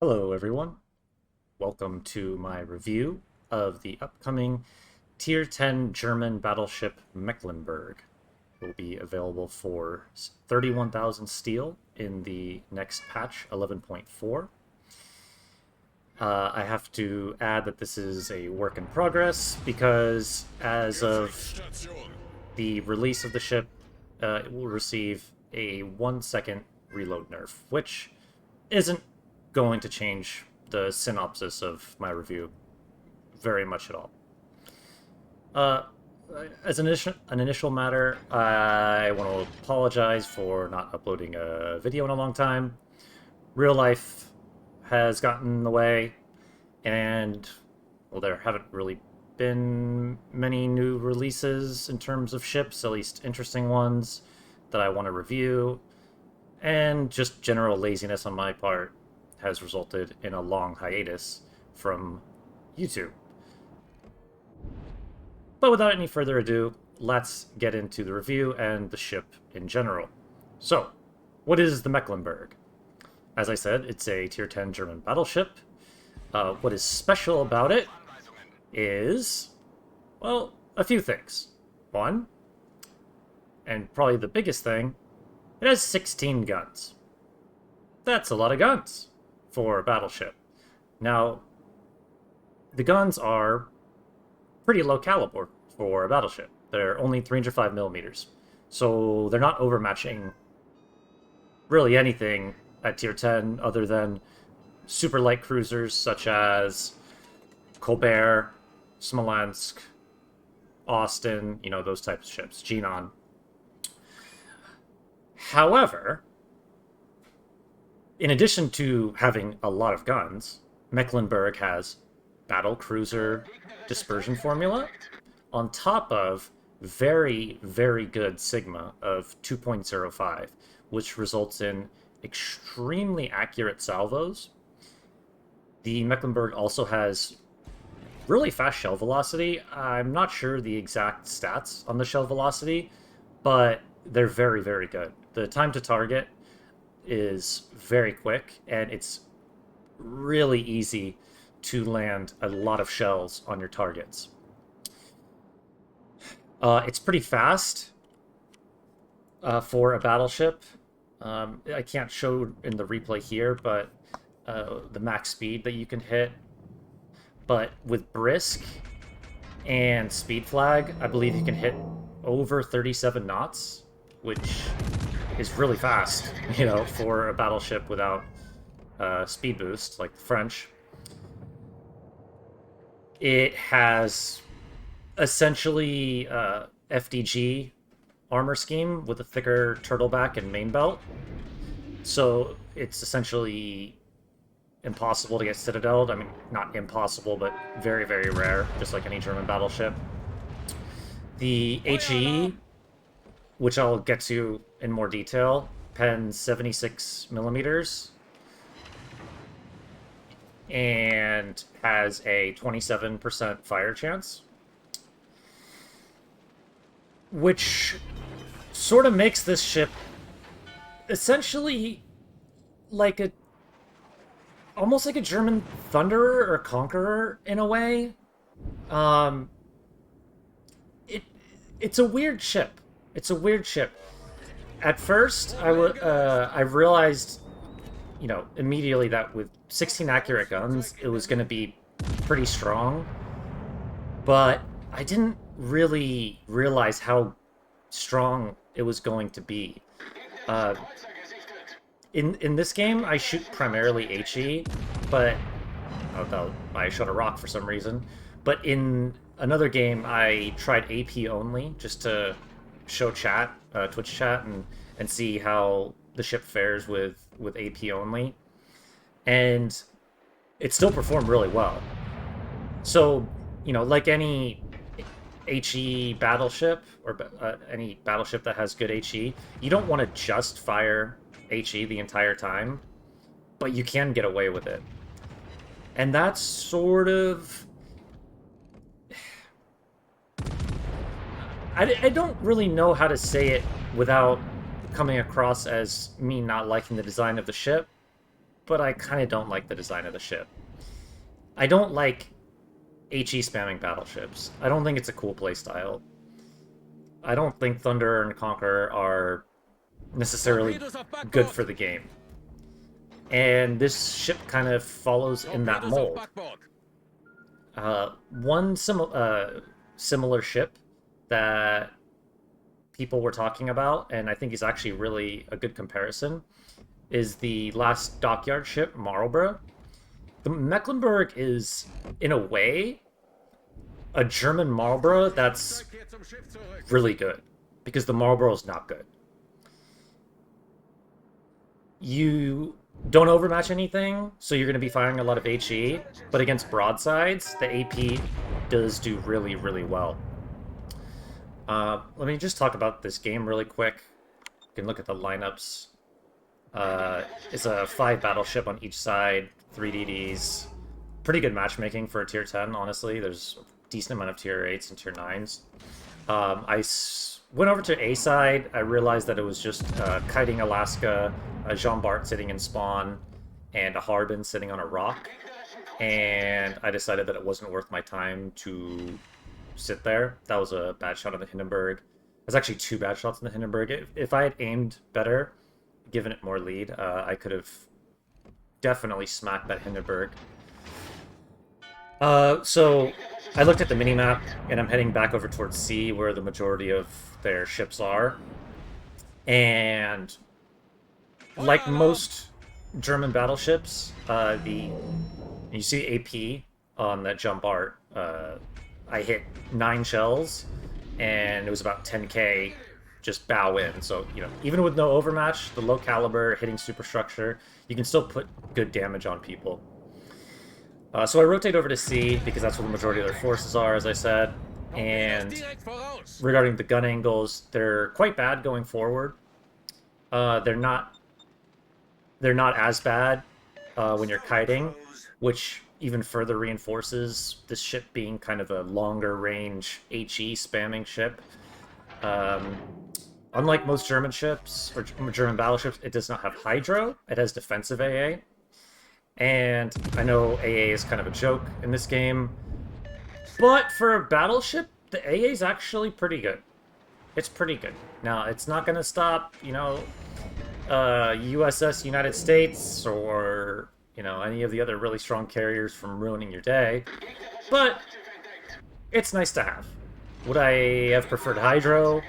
Hello everyone, welcome to my review of the upcoming Tier 10 German battleship Mecklenburg. It will be available for 31,000 steel in the next patch 11.4. I have to add that this is a work in progress because as of the release of the ship, it will receive a 1 second reload nerf, which isn't going to change the synopsis of my review very much at all. Uh, as an initial matter, I want to apologize for not uploading a video in a long time. Real life has gotten in the way, and well, there haven't really been many new releases in terms of ships, at least interesting ones that I want to review, and just general laziness on my part has resulted in a long hiatus from YouTube. But without any further ado, let's get into the review and the ship in general. So, what is the Mecklenburg? As I said, it's a Tier 10 German battleship. What is special about it is, well, a few things. One, and probably the biggest thing, it has 16 guns. That's a lot of guns for a battleship. Now, the guns are pretty low caliber for a battleship. They're only 305 millimeters. So they're not overmatching really anything at tier 10 other than super light cruisers such as Colbert, Smolensk, Austin, those types of ships, Genon. However, in addition to having a lot of guns, Mecklenburg has battle cruiser dispersion formula on top of very, very good Sigma of 2.05, which results in extremely accurate salvos. The Mecklenburg also has really fast shell velocity. I'm not sure the exact stats on the shell velocity, but they're very, very good. The time to target is very quick, and it's really easy to land a lot of shells on your targets. It's pretty fast for a battleship. I can't show in the replay here, but the max speed that you can hit. But with Brisk and Speed Flag, I believe you can hit over 37 knots, which is really fast, for a battleship without speed boost, like the French. It has essentially FDG armor scheme with a thicker turtleback and main belt. So it's essentially impossible to get citadeled. I mean, not impossible, but very, very rare, just like any German battleship. The HE, which I'll get to in more detail, pens 76 millimeters and has a 27% fire chance, which sort of makes this ship essentially like almost like a German Thunderer or Conqueror in a way. It's a weird ship. It's a weird ship. At first, I realized, immediately that with 16 accurate guns, it was going to be pretty strong. But I didn't really realize how strong it was going to be. In this game, I shoot primarily HE, but I shot a rock for some reason. But in another game, I tried AP only just to show chat, Twitch chat, and see how the ship fares with AP only, and it still performed really well. So, like any HE battleship or any battleship that has good HE, you don't want to just fire HE the entire time, but you can get away with it. And that's sort of... I don't really know how to say it without coming across as me not liking the design of the ship, but I kind of don't like the design of the ship. I don't like HE spamming battleships. I don't think it's a cool playstyle. I don't think Thunder and Conqueror are necessarily good for the game. And this ship kind of follows in that mold. One similar ship that people were talking about, and I think is actually really a good comparison, is the last dockyard ship, Marlborough. The Mecklenburg is, in a way, a German Marlborough that's really good, because the Marlborough is not good. You don't overmatch anything, so you're going to be firing a lot of HE, but against broadsides, the AP does do really, really well. Let me just talk about this game really quick. You can look at the lineups. It's a 5 battleship on each side, 3 DDs. Pretty good matchmaking for a tier 10, honestly. There's a decent amount of tier 8s and tier 9s. I went over to A side. I realized that it was just Kiting Alaska, a Jean Bart sitting in spawn, and a Harbin sitting on a rock. And I decided that it wasn't worth my time to sit there. That was a bad shot on the Hindenburg. There's actually 2 bad shots on the Hindenburg. If I had aimed better, given it more lead, I could have definitely smacked that Hindenburg. So I looked at the minimap, and I'm heading back over towards C, where the majority of their ships are. And like most German battleships, you see AP on that jump art. I hit 9 shells, and it was about 10k just bow in. So, you know, even with no overmatch, the low caliber hitting superstructure, you can still put good damage on people. So I rotate over to C, because that's where the majority of their forces are, as I said. And regarding the gun angles, they're quite bad going forward. They're not as bad when you're kiting, which even further reinforces this ship being kind of a longer range HE spamming ship. Unlike most German ships, or German battleships, it does not have Hydro. It has defensive AA. And I know AA is kind of a joke in this game, but for a battleship, the AA is actually pretty good. It's pretty good. Now, it's not going to stop, you know, USS United States or, you know, any of the other really strong carriers from ruining your day, but it's nice to have. Would I have preferred Hydro?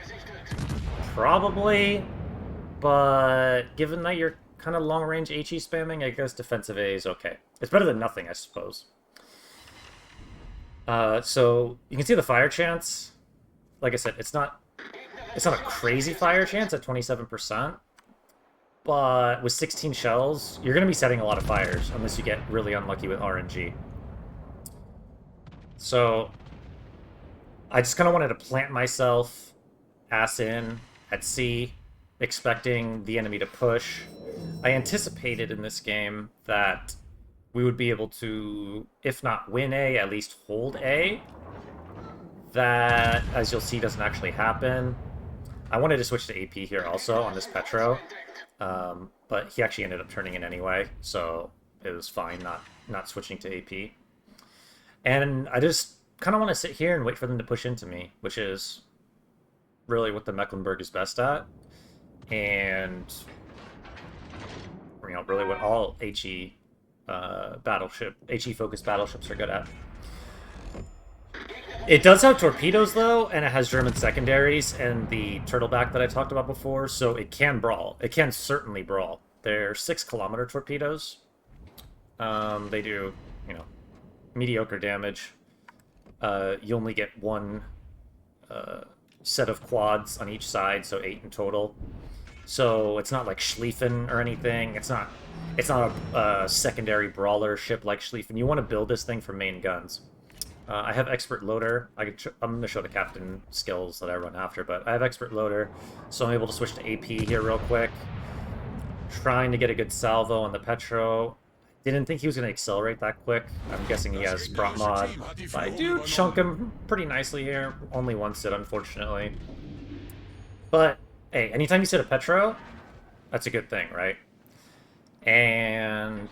Probably, but given that you're kind of long-range HE spamming, I guess defensive A is okay. It's better than nothing, I suppose. So you can see the fire chance. Like I said, it's not a crazy fire chance at 27%, but with 16 shells, you're going to be setting a lot of fires unless you get really unlucky with RNG. So I just kind of wanted to plant myself ass in at C, expecting the enemy to push. I anticipated in this game that we would be able to, if not win A, at least hold A. That, as you'll see, doesn't actually happen. I wanted to switch to AP here also on this Petro, but he actually ended up turning in anyway, so it was fine not switching to AP. And I just kind of want to sit here and wait for them to push into me, which is really what the Mecklenburg is best at, and you know, really what all HE HE-focused battleships are good at. It does have torpedoes, though, and it has German secondaries and the turtleback that I talked about before, so it can brawl. It can certainly brawl. They're 6-kilometer torpedoes. They do, you know, mediocre damage. You only get 1 set of quads on each side, so 8 in total. So it's not like Schlieffen or anything. It's not a secondary brawler ship like Schlieffen. You want to build this thing for main guns. I have expert loader. I'm going to show the captain skills that I run after, but I have expert loader, so I'm able to switch to AP here real quick. Trying to get a good salvo on the Petro. Didn't think he was going to accelerate that quick. I'm guessing he has prop mod. But I do chunk him pretty nicely here. Only one sit, unfortunately. But, hey, anytime you sit a Petro, that's a good thing, right? And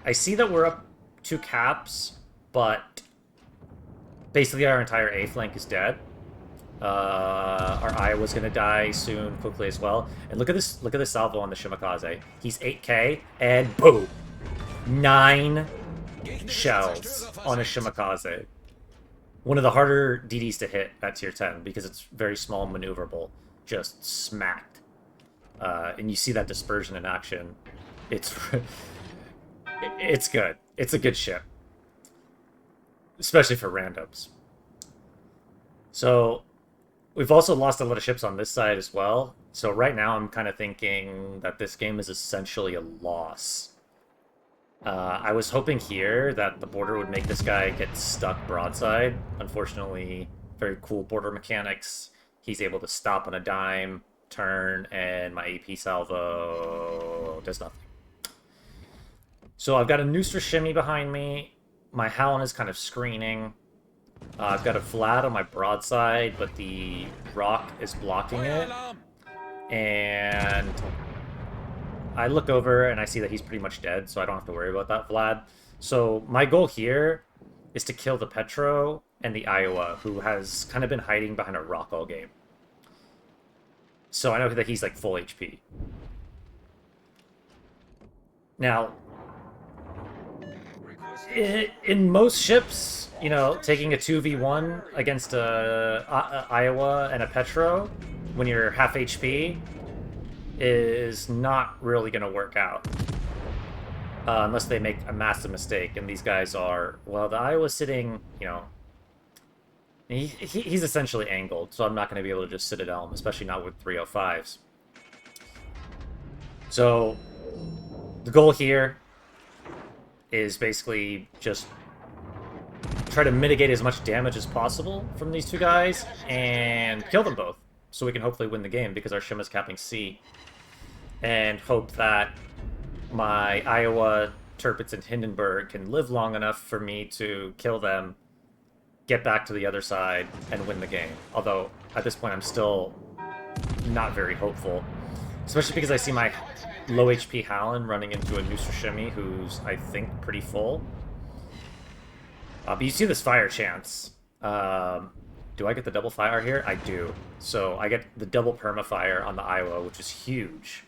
I see that we're up 2 caps, but basically our entire A flank is dead. Our Iowa's gonna die soon, quickly as well. And look at this salvo on the Shimakaze. He's 8k, and boom! 9 shells on a Shimakaze. One of the harder DDs to hit at tier 10 because it's very small and maneuverable. Just smacked. And you see that dispersion in action. It's good. It's a good ship. Especially for randoms. So, we've also lost a lot of ships on this side as well. So right now I'm kind of thinking that this game is essentially a loss. I was hoping here that the border would make this guy get stuck broadside. Unfortunately, very cool border mechanics. He's able to stop on a dime, turn, and my AP salvo does nothing. So I've got a Nooster Shimmy behind me. My Howland is kind of screening. I've got a Vlad on my broadside, but the rock is blocking it. And I look over and I see that he's pretty much dead, so I don't have to worry about that Vlad. So my goal here is to kill the Petro and the Iowa, who has kind of been hiding behind a rock all game. So I know that he's like full HP. Now, in most ships, you know, taking a 2v1 against a Iowa and a Petro when you're half HP is not really going to work out. Unless they make a massive mistake, and these guys are... Well, the Iowa's sitting, you know... He's essentially angled, so I'm not going to be able to just sit at Elm, especially not with 305s. So, the goal here is basically just try to mitigate as much damage as possible from these two guys and kill them both, so we can hopefully win the game because our Shim is capping C. And hope that my Iowa, Tirpitz, and Hindenburg can live long enough for me to kill them, get back to the other side, and win the game. Although, at this point, I'm still not very hopeful. Especially because I see my low HP Howland running into a Nooster Shimmy, who's, I think, pretty full. But you see this fire chance. Do I get the double fire here? I do. So I get the double perma-fire on the Iowa, which is huge.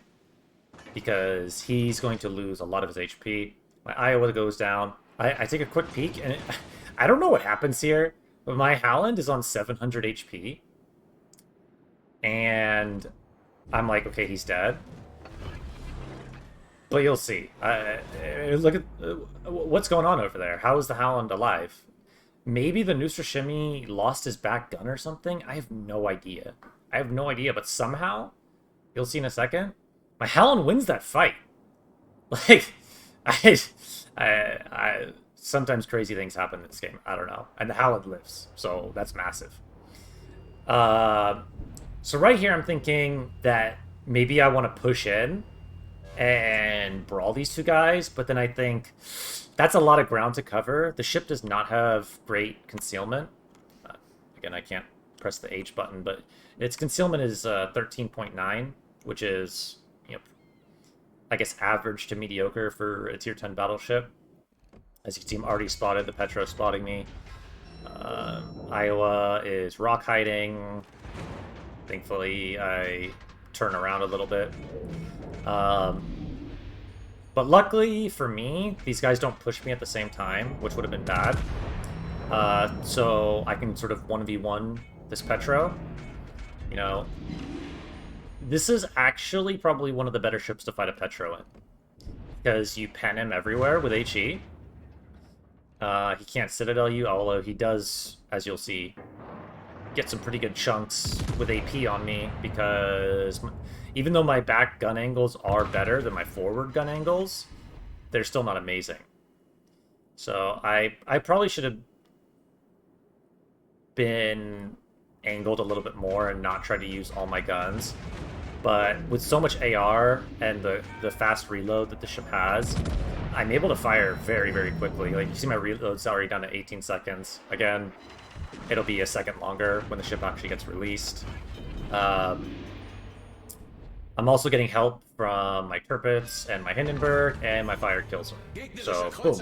Because he's going to lose a lot of his HP. My Iowa goes down. I take a quick peek, and I don't know what happens here, but my Howland is on 700 HP. And I'm like, okay, he's dead. But you'll see. Look at what's going on over there. How is the Howland alive? Maybe the Nooster Shimmy lost his back gun or something? I have no idea. I have no idea, but somehow, you'll see in a second, my Howland wins that fight. Like, sometimes crazy things happen in this game. I don't know. And the Howland lives, so that's massive. So right here, I'm thinking that maybe I want to push in and brawl these two guys, but then I think that's a lot of ground to cover. The ship does not have great concealment. Again, I can't press the H button, but its concealment is 13.9, which is, you know, I guess average to mediocre for a tier 10 battleship. As you can see, I'm already spotted. The Petro spotting me. Iowa is rock hiding. Thankfully, I turn around a little bit. But luckily for me, these guys don't push me at the same time, which would have been bad. So I can sort of 1v1 this Petro. You know, this is actually probably one of the better ships to fight a Petro in. Because you pen him everywhere with HE. He can't Citadel you, although he does, as you'll see, get some pretty good chunks with AP on me, because even though my back gun angles are better than my forward gun angles, they're still not amazing. So I probably should have been angled a little bit more and not tried to use all my guns. But with so much AR and the fast reload that the ship has, I'm able to fire very, very quickly. Like, you see my reload's already down to 18 seconds. Again, it'll be a second longer when the ship actually gets released. I'm also getting help from my Tirpitz and my Hindenburg, and my fire kills him. So, boom.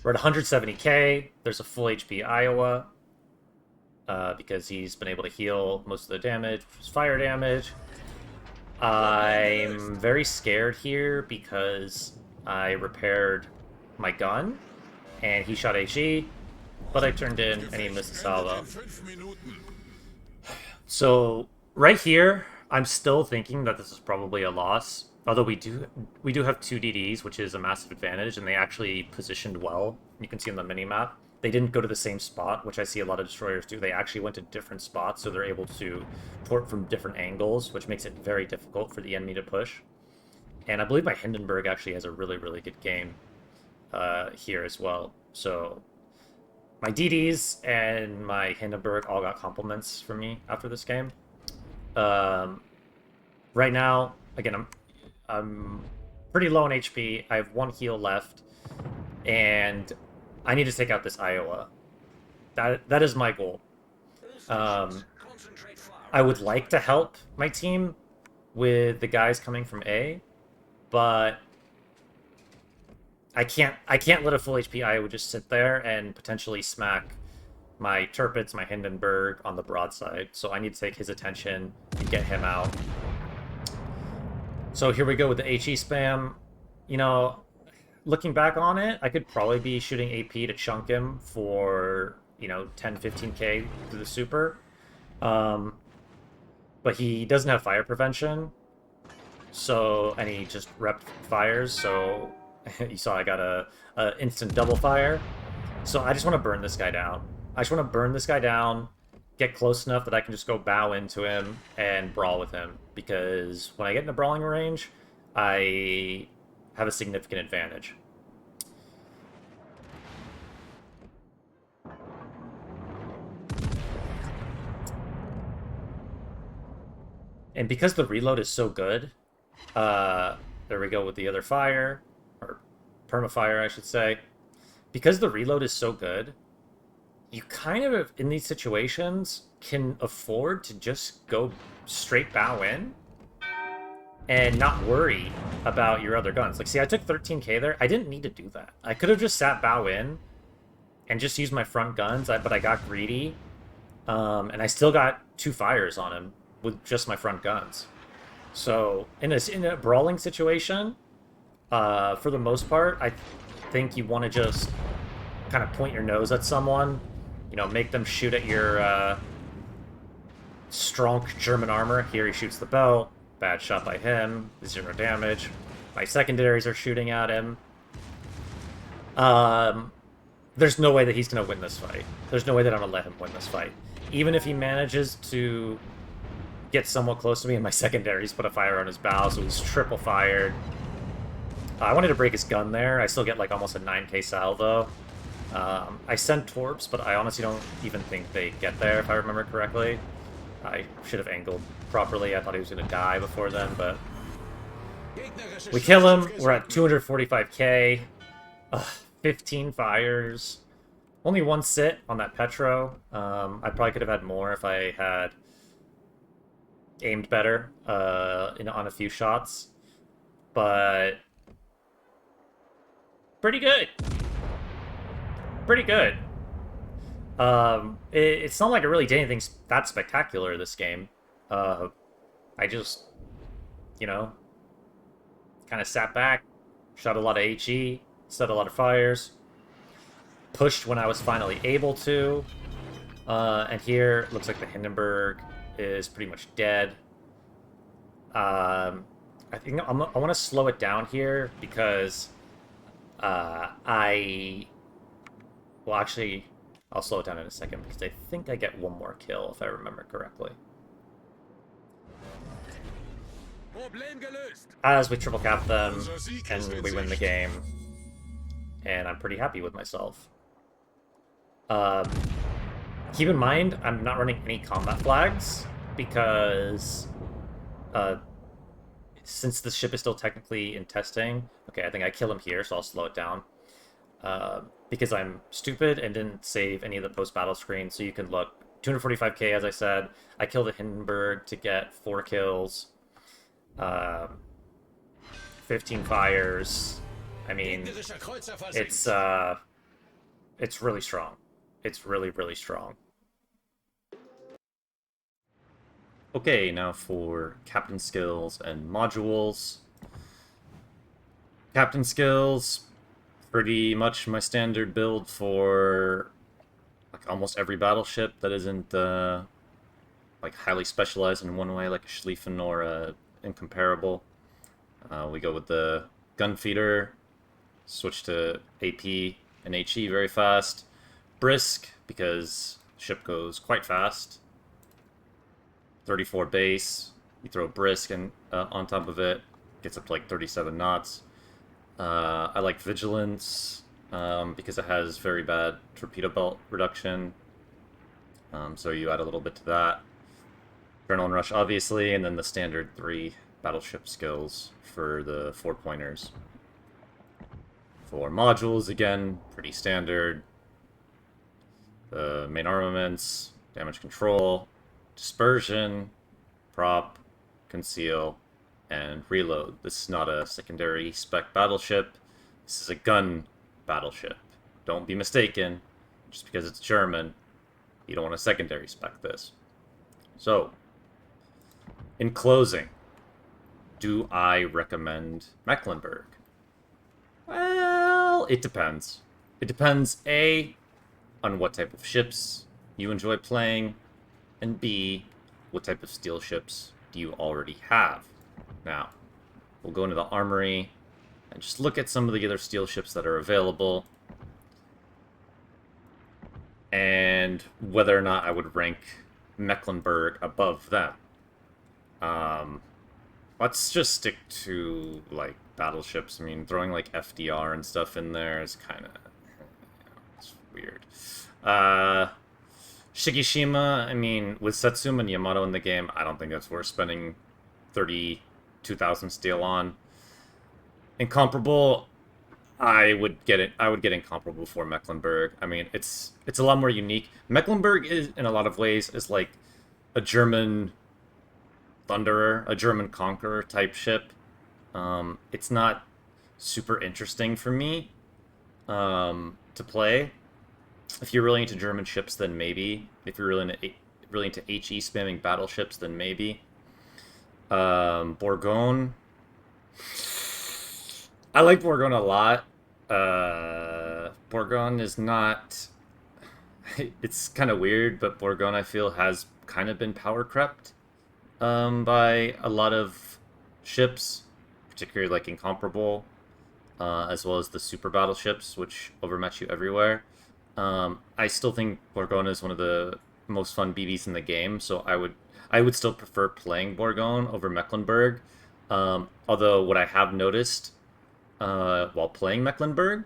We're at 170k. There's a full HP Iowa, because he's been able to heal most of the damage, which is fire damage. I'm very scared here because I repaired my gun, and he shot HE, but I turned in and he missed a salvo. So, right here, I'm still thinking that this is probably a loss. Although we do have 2 DDs, which is a massive advantage, and they actually positioned well. You can see on the minimap. They didn't go to the same spot, which I see a lot of destroyers do. They actually went to different spots, so they're able to port from different angles, which makes it very difficult for the enemy to push. And I believe my Hindenburg actually has a really, really good game here as well. So my DDs and my Hindenburg all got compliments from me after this game. Right now, again, I'm pretty low on HP. I have 1 heal left, and I need to take out this Iowa. That is my goal. I would like to help my team with the guys coming from A, but I can't let a full HP Iowa just sit there and potentially smack my Tirpitz, my Hindenburg on the broadside. So I need to take his attention and get him out. So here we go with the HE spam. You know, looking back on it, I could probably be shooting AP to chunk him for, you know, 10, 15k through the super. But he doesn't have fire prevention. So, and he just repped fires, so you saw I got a instant double fire. So I just want to burn this guy down. I just want to burn this guy down, get close enough that I can just go bow into him and brawl with him. Because when I get into brawling range, I have a significant advantage. And because the reload is so good, there we go with the other fire, or permafire, I should say. Because the reload is so good, you kind of, in these situations, can afford to just go straight bow in and not worry about your other guns. Like, see, I took 13k there. I didn't need to do that. I could have just sat bow in and just used my front guns, but I got greedy, and I still got 2 fires on him with just my front guns. So, in a brawling situation, for the most part, I think you want to just kind of point your nose at someone, you know, make them shoot at your strong German armor. Here he shoots the belt. Bad shot by him. 0 damage. My secondaries are shooting at him. There's no way that he's going to win this fight. There's no way that I'm going to let him win this fight. Even if he manages to get somewhat close to me and my secondaries put a fire on his bow, so he's triple fired. I wanted to break his gun there. I still get like almost a 9k salvo. I sent torps, but I honestly don't even think they get there, if I remember correctly. I should have angled properly. I thought he was going to die before then, but we kill him. We're at 245k. 15 fires. Only 1 sit on that Petro. I probably could have had more if I had aimed better on a few shots. But pretty good. Pretty good. It's not like I really did anything that spectacular this game. I just, you know, kind of sat back, shot a lot of HE, set a lot of fires, pushed when I was finally able to, and here it looks like the Hindenburg is pretty much dead. I think I want to slow it down here because well, actually, I'll slow it down in a second because I think I get 1 more kill if I remember correctly. As we triple cap them and we win the game, and I'm pretty happy with myself. Keep in mind, I'm not running any combat flags because since the ship is still technically in testing, okay, I think I kill him here, so I'll slow it down. Because I'm stupid and didn't save any of the post-battle screens, so you can look. 245k, as I said. I killed a Hindenburg to get 4 kills. 15 fires. I mean, it's it's really strong. It's really, really strong. Okay, now for captain skills and modules. Captain skills, pretty much my standard build for like almost every battleship that isn't like highly specialized in one way, like a Schlieffen or a Incomparable. We go with the gun feeder, switch to AP and HE very fast. Brisk, because ship goes quite fast. 34 base, you throw brisk and on top of it, gets up to like 37 knots. I like vigilance because it has very bad torpedo belt reduction. So you add a little bit to that. Adrenaline rush, obviously, and then the standard 3 battleship skills for the 4-pointers. For modules, again, pretty standard. The main armaments, damage control, dispersion, prop, conceal, and reload. This is not a secondary spec battleship. This is a gun battleship. Don't be mistaken. Just because it's German, you don't want a secondary spec this. So, in closing, do I recommend Mecklenburg? Well, it depends. It depends, A, on what type of ships you enjoy playing, and B, what type of steel ships do you already have. Now, we'll go into the armory and just look at some of the other steel ships that are available and whether or not I would rank Mecklenburg above them. Let's just stick to, like, battleships. I mean, throwing, like, FDR and stuff in there is kind of... it's weird. Shigishima, I mean, with Setsuma and Yamato in the game, I don't think that's worth spending 32,000 steel on. Incomparable, I would get Incomparable before Mecklenburg. I mean, it's a lot more unique. Mecklenburg is, in a lot of ways, is like a German Thunderer, a German Conqueror type ship. It's not super interesting for me to play. If you're really into German ships, then maybe. If you're really into HE spamming battleships, then maybe. Bourgogne. I like Bourgogne a lot. Bourgogne is not... It's kind of weird, but Bourgogne, I feel, has kind of been power crept by a lot of ships, particularly like Incomparable, as well as the super battleships, which overmatch you everywhere. I still think Bourgogne is one of the most fun BBs in the game, so I would still prefer playing Bourgogne over Mecklenburg. Although what I have noticed while playing Mecklenburg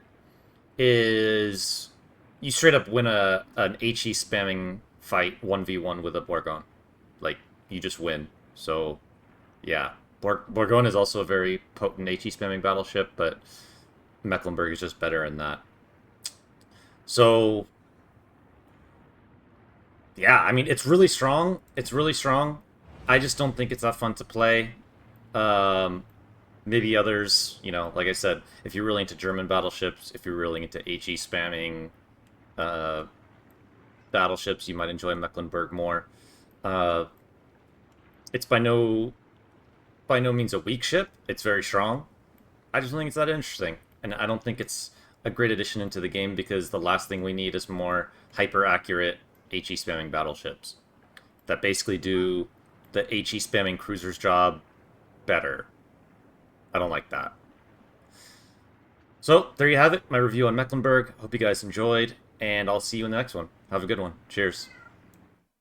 is you straight up win an HE spamming fight 1v1 with a Bourgogne. Like, you just win. So, yeah. Bourgogne is also a very potent HE spamming battleship, but Mecklenburg is just better in that. So, yeah, I mean, it's really strong. It's really strong. I just don't think it's that fun to play. Maybe others, you know, like I said, if you're really into German battleships, if you're really into HE spamming battleships, you might enjoy Mecklenburg more. It's by no means a weak ship. It's very strong. I just don't think it's that interesting, and I don't think it's a great addition into the game because the last thing we need is more hyper-accurate HE spamming battleships that basically do the HE spamming cruiser's job better. I don't like that. So, there you have it, my review on Mecklenburg. Hope you guys enjoyed, and I'll see you in the next one. Have a good one. Cheers.